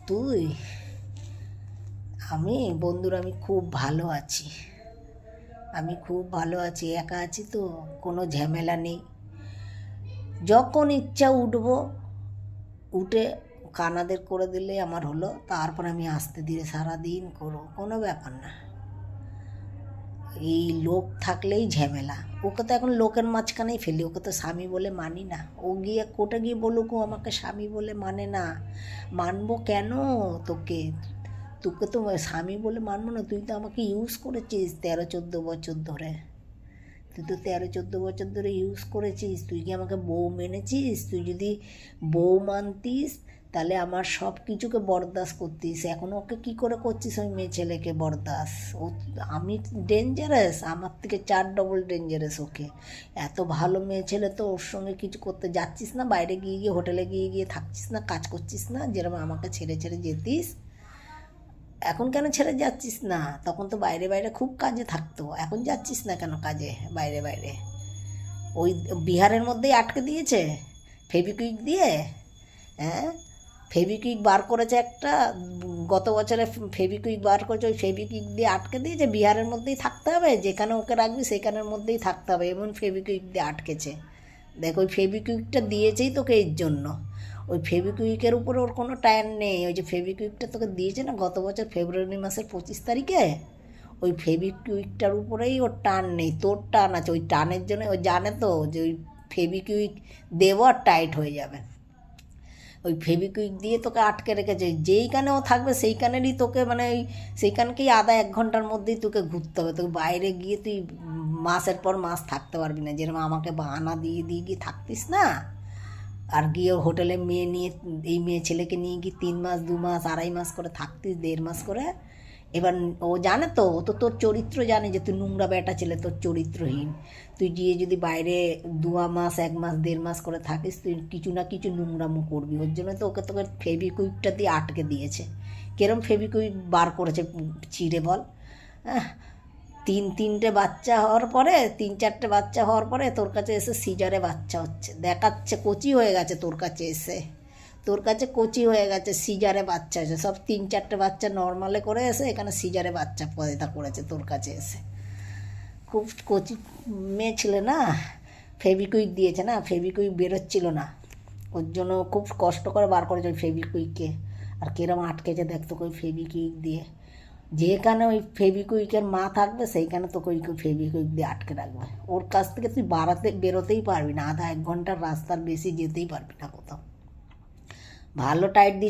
তুই আমি বন্ধুরা আমি খুব ভালো আছি। খুব ভালো আছি, একা আছি তো, কোনো ঝামেলা নেই। যখন ইচ্ছা উঠবো, উঠে কানাদের করে দিলে আমার হলো, তারপর আমি আস্তে ধীরে সারাদিন করবো, কোনো ব্যাপার না। এই লোক থাকলেই ঝামেলা। ওকে তো এখন লোকের মাঝখানেই ফেলি, ওকে তো স্বামী বলে মানি না। ও গিয়ে কোর্টে গিয়ে বলুক ও আমাকে স্বামী বলে মানে না। মানবো কেন? তোকে তোকে তো স্বামী বলে মানবো না। তুই তো আমাকে ইউজ করেছিস 13-14 বছর ধরে। তুই তো 13-14 বছর ধরে ইউজ করেছিস। তুই কি আমাকে বউ মেনেছিস? তুই যদি বউ মানতিস তাহলে আমার সব কিছুকে বরদাস্ত করতিস। এখন ওকে কি করে করছিস ওই মেয়ে ছেলেকে বরদাস্ত? ও আমি ডেঞ্জারাস, আমার থেকে 4 ডবল ডেঞ্জারাস ওকে। এত ভালো মেয়ে ছেলে তো ওর সঙ্গে কিছু করতে যাচ্ছিস না? বাইরে গিয়ে গিয়ে হোটেলে গিয়ে গিয়ে থাকছিস না? কাজ করছিস না? যেরকম আমাকে ছেড়ে ছেড়ে যেতিস, এখন কেন ছেড়ে যাচ্ছিস না? তখন তো বাইরে বাইরে খুব কাজে থাকতো, এখন যাচ্ছিস না কেন কাজে বাইরে বাইরে? ওই বিহারের মধ্যেই আটকে দিয়েছে ফেবিকুইক দিয়ে। হ্যাঁ, ফেবিকুইক বার করেছে একটা, গত বছরে ফেবিকুইক বার করেছে, ওই ফেবিকুইক দিয়ে আটকে দিয়েছে। বিহারের মধ্যেই থাকতে হবে, যেখানে ওকে রাখবি সেখানের মধ্যেই থাকতে হবে, এমন ফেবিকুইক দিয়ে আটকেছে। দেখ, ওই ফেবিকুইকটা দিয়েছেই তোকে এর জন্য। ওই ফেবিকুইকের উপরে ওর কোনো টান নেই। ওই যে ফেবিকুইকটা তোকে দিয়েছে না গত বছর ফেব্রুয়ারি মাসের 25 তারিখে, ওই ফেবিকুইকটার উপরেই ওর টান নেই, তোর টান আছে। ওই টানের জন্য ওই জানে তো যে ওই ফেবিকুইক দেবো আর টাইট হয়ে যাবে। ওই ফেবিকুইক দিয়ে তোকে আটকে রেখেছে। যেইখানে ও থাকবে সেইখানেরই তোকে, মানে ওই সেইখানকেই আধা 1 ঘন্টার মধ্যেই তোকে ঘুরতে হবে। তোকে বাইরে গিয়ে তুই মাসের পর মাস থাকতে পারবি না, যেরকম আমাকে বাহানা দিয়ে দিয়ে গিয়ে থাকতিস না। আর গিয়ে হোটেলে মেয়ে নিয়ে, এই মেয়ে ছেলেকে নিয়ে গিয়ে 3 মাস 2 মাস 2.5 মাস করে থাকতিস, 1.5 মাস করে। এবার ও জানে তো, ও তো তোর চরিত্র জানে যে তুই নোংরা বেটা ছেলে, তোর চরিত্রহীন। তুই গিয়ে যদি বাইরে 2 মাস 1 মাস 1.5 মাস করে থাকিস, তুই কিছু না কিছু নোংরামো করবি। ওর জন্য তো ওকে তোকে ফেবিকুইকটা দিয়ে আটকে দিয়েছে। কেরম ফেবিকুইক বার করেছে চিড়ে বল? হ্যাঁ, 3-4টে বাচ্চা হওয়ার পরে, 3-4টে বাচ্চা হওয়ার পরে তোর কাছে এসে সিজারে বাচ্চা হচ্ছে, দেখাচ্ছে কচি হয়ে গেছে তোর কাছে এসে। তোর কাছে কচি হয়ে গেছে, সিজারে বাচ্চা হয়েছে। সব 3-4টে বাচ্চা নর্মালে করে এসে এখানে সিজারে বাচ্চা পয়দা করেছে তোর কাছে এসে। খুব কচি মেয়ে ছিলে না, ফেবিকুইক দিয়েছে না, ফেবিকুইক বেরোচ্ছিল না, ওর জন্য খুব কষ্ট করে বার করেছে ওই ফেবিকুইককে। আর কিরম আটকেছে দেখ তোকে ওই ফেবিকুইক দিয়ে। যেখানে ওই ফেবিকুইকের মা থাকবে সেইখানে তোকে ওই ফেবিকুইক দিয়ে আটকে রাখবে। ওর কাছ থেকে তুই বেরোতেই পারবি না, আধা 1 ঘন্টার রাস্তার বেশি যেতেই পারবি না কোথাও। ভালো টাইট দিয়ে